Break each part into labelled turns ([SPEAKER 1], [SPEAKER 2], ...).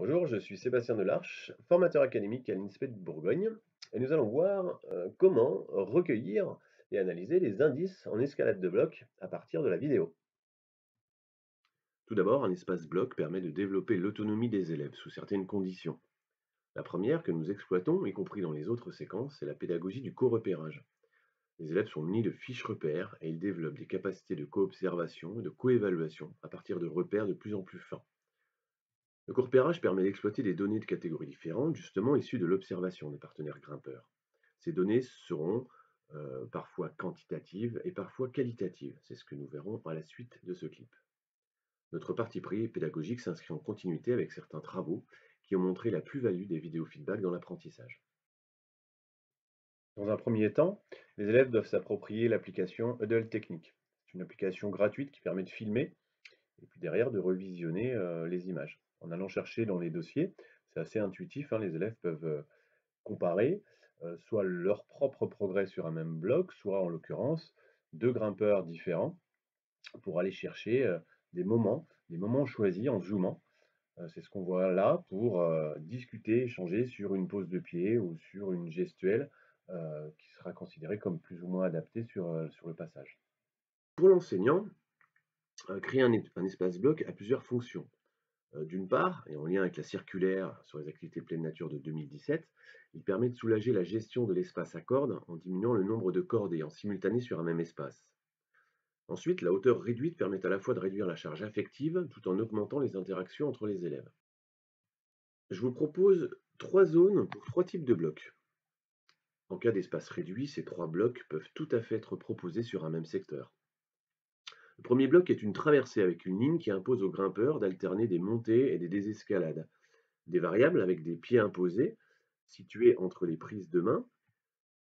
[SPEAKER 1] Bonjour, je suis Sébastien Delarche, formateur académique à l'INSPE de Bourgogne, et nous allons voir comment recueillir et analyser les indices en escalade de blocs à partir de la vidéo. Tout d'abord, un espace bloc permet de développer l'autonomie des élèves sous certaines conditions. La première que nous exploitons, y compris dans les autres séquences, c'est la pédagogie du co-repérage. Les élèves sont munis de fiches repères et ils développent des capacités de co-observation et de co-évaluation à partir de repères de plus en plus fins. Le co-repérage permet d'exploiter des données de catégories différentes, justement issues de l'observation des partenaires grimpeurs. Ces données seront parfois quantitatives et parfois qualitatives. C'est ce que nous verrons à la suite de ce clip. Notre parti pris pédagogique s'inscrit en continuité avec certains travaux qui ont montré la plus-value des vidéos feedback dans l'apprentissage. Dans un premier temps, les élèves doivent s'approprier l'application Hudl Technique. C'est une application gratuite qui permet de filmer et puis derrière de revisionner les images. En allant chercher dans les dossiers, c'est assez intuitif, hein, les élèves peuvent comparer soit leur propre progrès sur un même bloc, soit en l'occurrence deux grimpeurs différents pour aller chercher des moments choisis en zoomant. C'est ce qu'on voit là pour discuter, échanger sur une pose de pied ou sur une gestuelle qui sera considérée comme plus ou moins adaptée sur le passage. Pour l'enseignant, créer un espace bloc a plusieurs fonctions. D'une part, et en lien avec la circulaire sur les activités pleine nature de 2017, il permet de soulager la gestion de l'espace à cordes en diminuant le nombre de cordées en simultané sur un même espace. Ensuite, la hauteur réduite permet à la fois de réduire la charge affective tout en augmentant les interactions entre les élèves. Je vous propose trois zones pour trois types de blocs. En cas d'espace réduit, ces trois blocs peuvent tout à fait être proposés sur un même secteur. Le premier bloc est une traversée avec une ligne qui impose aux grimpeurs d'alterner des montées et des désescalades. Des variables avec des pieds imposés situés entre les prises de main,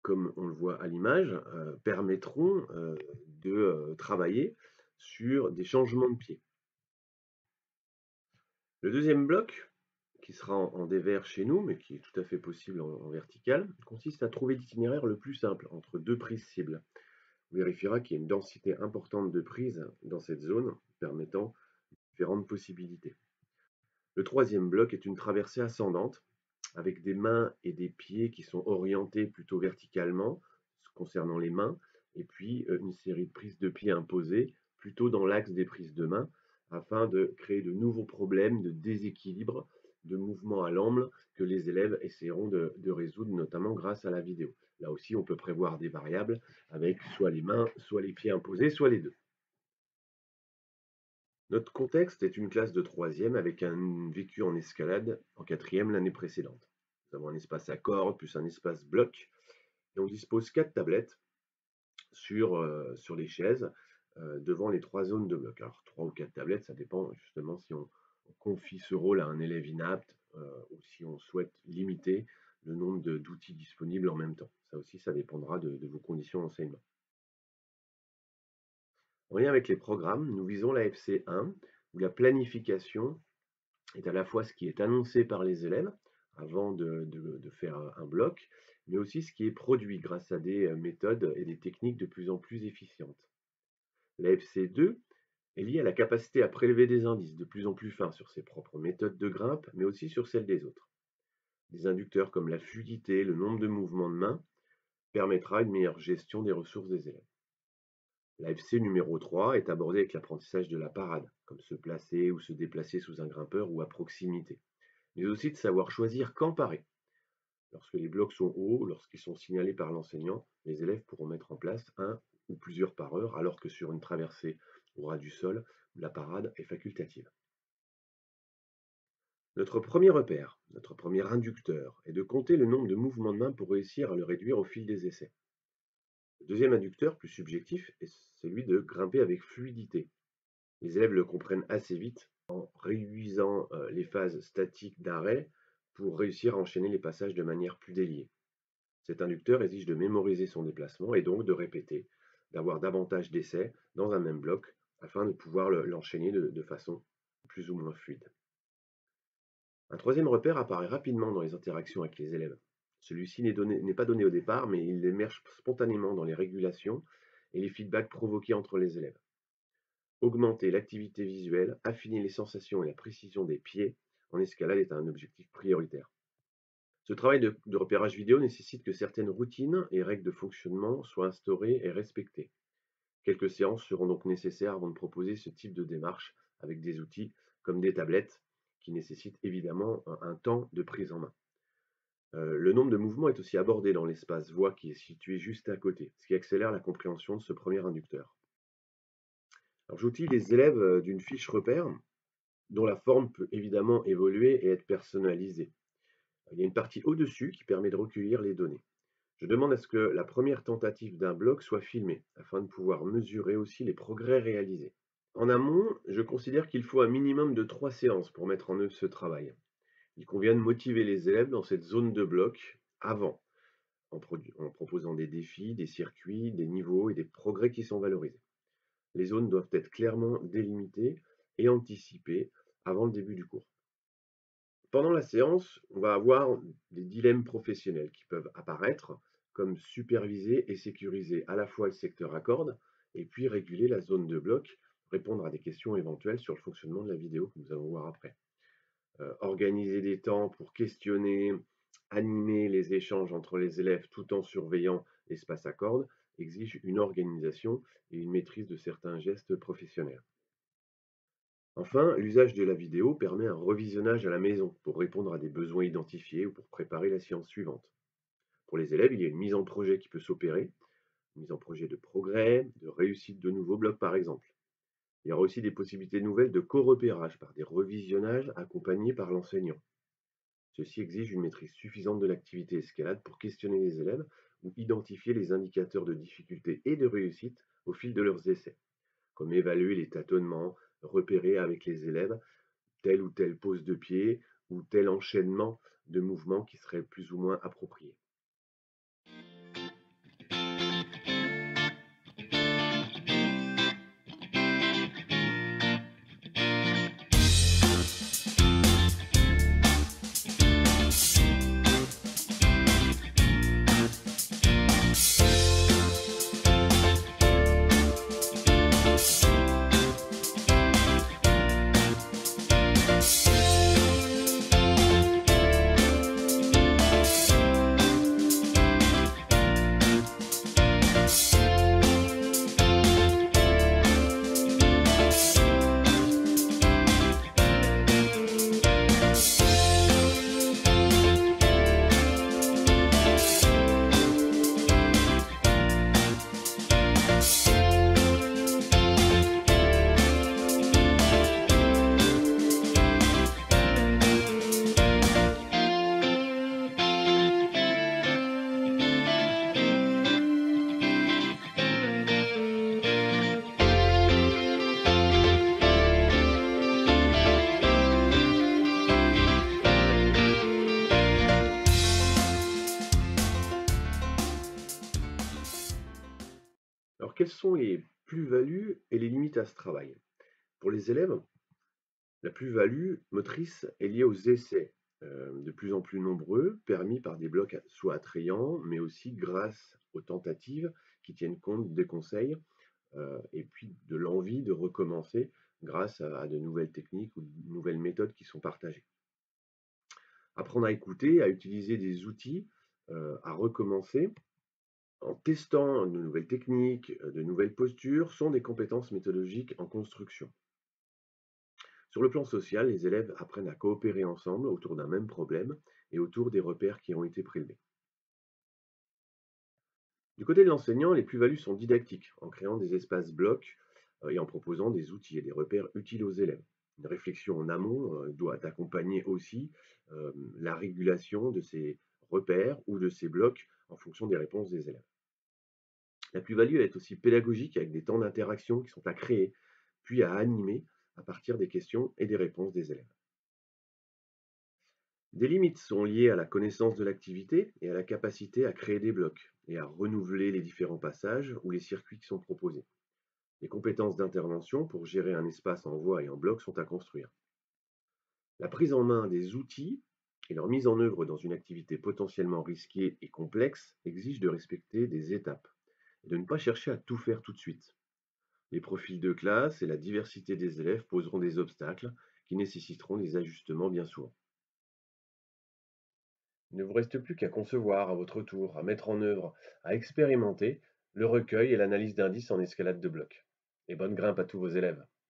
[SPEAKER 1] comme on le voit à l'image, permettront de travailler sur des changements de pieds. Le deuxième bloc, qui sera en dévers chez nous, mais qui est tout à fait possible en vertical, consiste à trouver l'itinéraire le plus simple entre deux prises cibles. On vérifiera qu'il y a une densité importante de prises dans cette zone, permettant différentes possibilités. Le troisième bloc est une traversée ascendante, avec des mains et des pieds qui sont orientés plutôt verticalement, concernant les mains, et puis une série de prises de pieds imposées, plutôt dans l'axe des prises de main, afin de créer de nouveaux problèmes de déséquilibre, de mouvement à l'amble que les élèves essaieront de résoudre, notamment grâce à la vidéo. Là aussi, on peut prévoir des variables avec soit les mains, soit les pieds imposés, soit les deux. Notre contexte est une classe de troisième avec un vécu en escalade en quatrième l'année précédente. Nous avons un espace à cordes plus un espace bloc et on dispose quatre tablettes sur les chaises devant les trois zones de bloc. Alors trois ou quatre tablettes, ça dépend justement si on confie ce rôle à un élève inapte ou si on souhaite limiter le nombre d'outils disponibles en même temps. Ça aussi, ça dépendra de vos conditions d'enseignement. En lien avec les programmes, nous visons la FC1 où la planification est à la fois ce qui est annoncé par les élèves avant de faire un bloc, mais aussi ce qui est produit grâce à des méthodes et des techniques de plus en plus efficientes. La FC2 est liée à la capacité à prélever des indices de plus en plus fins sur ses propres méthodes de grimpe, mais aussi sur celles des autres. Des inducteurs comme la fluidité, le nombre de mouvements de main permettra une meilleure gestion des ressources des élèves. La FC numéro 3 est abordée avec l'apprentissage de la parade, comme se placer ou se déplacer sous un grimpeur ou à proximité, mais aussi de savoir choisir quand parer. Lorsque les blocs sont hauts, lorsqu'ils sont signalés par l'enseignant, les élèves pourront mettre en place un ou plusieurs pareurs, alors que sur une traversée au ras du sol, la parade est facultative. Notre premier repère, notre premier inducteur, est de compter le nombre de mouvements de main pour réussir à le réduire au fil des essais. Le deuxième inducteur, plus subjectif, est celui de grimper avec fluidité. Les élèves le comprennent assez vite en réduisant les phases statiques d'arrêt pour réussir à enchaîner les passages de manière plus déliée. Cet inducteur exige de mémoriser son déplacement et donc de répéter, d'avoir davantage d'essais dans un même bloc afin de pouvoir l'enchaîner de façon plus ou moins fluide. Un troisième repère apparaît rapidement dans les interactions avec les élèves. Celui-ci n'est pas donné au départ, mais il émerge spontanément dans les régulations et les feedbacks provoqués entre les élèves. Augmenter l'activité visuelle, affiner les sensations et la précision des pieds en escalade est un objectif prioritaire. Ce travail de repérage vidéo nécessite que certaines routines et règles de fonctionnement soient instaurées et respectées. Quelques séances seront donc nécessaires avant de proposer ce type de démarche avec des outils comme des tablettes qui nécessitent évidemment un temps de prise en main. Le nombre de mouvements est aussi abordé dans l'espace voix qui est situé juste à côté, ce qui accélère la compréhension de ce premier inducteur. Alors j'outille les élèves d'une fiche repère dont la forme peut évidemment évoluer et être personnalisée. Il y a une partie au-dessus qui permet de recueillir les données. Je demande à ce que la première tentative d'un bloc soit filmée, afin de pouvoir mesurer aussi les progrès réalisés. En amont, je considère qu'il faut un minimum de 3 séances pour mettre en œuvre ce travail. Il convient de motiver les élèves dans cette zone de bloc avant, en proposant des défis, des circuits, des niveaux et des progrès qui sont valorisés. Les zones doivent être clairement délimitées et anticipées avant le début du cours. Pendant la séance, on va avoir des dilemmes professionnels qui peuvent apparaître, comme superviser et sécuriser à la fois le secteur accord et puis réguler la zone de bloc, répondre à des questions éventuelles sur le fonctionnement de la vidéo que nous allons voir après. Organiser des temps pour questionner, animer les échanges entre les élèves tout en surveillant l'espace accord exige une organisation et une maîtrise de certains gestes professionnels. Enfin, l'usage de la vidéo permet un revisionnage à la maison pour répondre à des besoins identifiés ou pour préparer la séance suivante. Pour les élèves, il y a une mise en projet qui peut s'opérer, mise en projet de progrès, de réussite de nouveaux blocs par exemple. Il y aura aussi des possibilités nouvelles de co-repérage par des revisionnages accompagnés par l'enseignant. Ceci exige une maîtrise suffisante de l'activité escalade pour questionner les élèves ou identifier les indicateurs de difficulté et de réussite au fil de leurs essais, comme évaluer les tâtonnements, repérer avec les élèves telle ou telle pose de pied ou tel enchaînement de mouvements qui serait plus ou moins approprié. Alors, quelles sont les plus-values et les limites à ce travail? Pour les élèves, la plus-value motrice est liée aux essais, de plus en plus nombreux, permis par des blocs soit attrayants, mais aussi grâce aux tentatives qui tiennent compte des conseils, et puis de l'envie de recommencer grâce à de nouvelles techniques ou de nouvelles méthodes qui sont partagées. Apprendre à écouter, à utiliser des outils, à recommencer en testant de nouvelles techniques, de nouvelles postures, sont des compétences méthodologiques en construction. Sur le plan social, les élèves apprennent à coopérer ensemble autour d'un même problème et autour des repères qui ont été prélevés. Du côté de l'enseignant, les plus-values sont didactiques, en créant des espaces blocs et en proposant des outils et des repères utiles aux élèves. Une réflexion en amont doit accompagner aussi la régulation de ces repères ou de ces blocs en fonction des réponses des élèves. La plus-value elle est aussi pédagogique avec des temps d'interaction qui sont à créer, puis à animer à partir des questions et des réponses des élèves. Des limites sont liées à la connaissance de l'activité et à la capacité à créer des blocs et à renouveler les différents passages ou les circuits qui sont proposés. Les compétences d'intervention pour gérer un espace en voie et en bloc sont à construire. La prise en main des outils et leur mise en œuvre dans une activité potentiellement risquée et complexe exige de respecter des étapes et de ne pas chercher à tout faire tout de suite. Les profils de classe et la diversité des élèves poseront des obstacles qui nécessiteront des ajustements bien souvent. Il ne vous reste plus qu'à concevoir à votre tour, à mettre en œuvre, à expérimenter le recueil et l'analyse d'indices en escalade de blocs. Et bonne grimpe à tous vos élèves.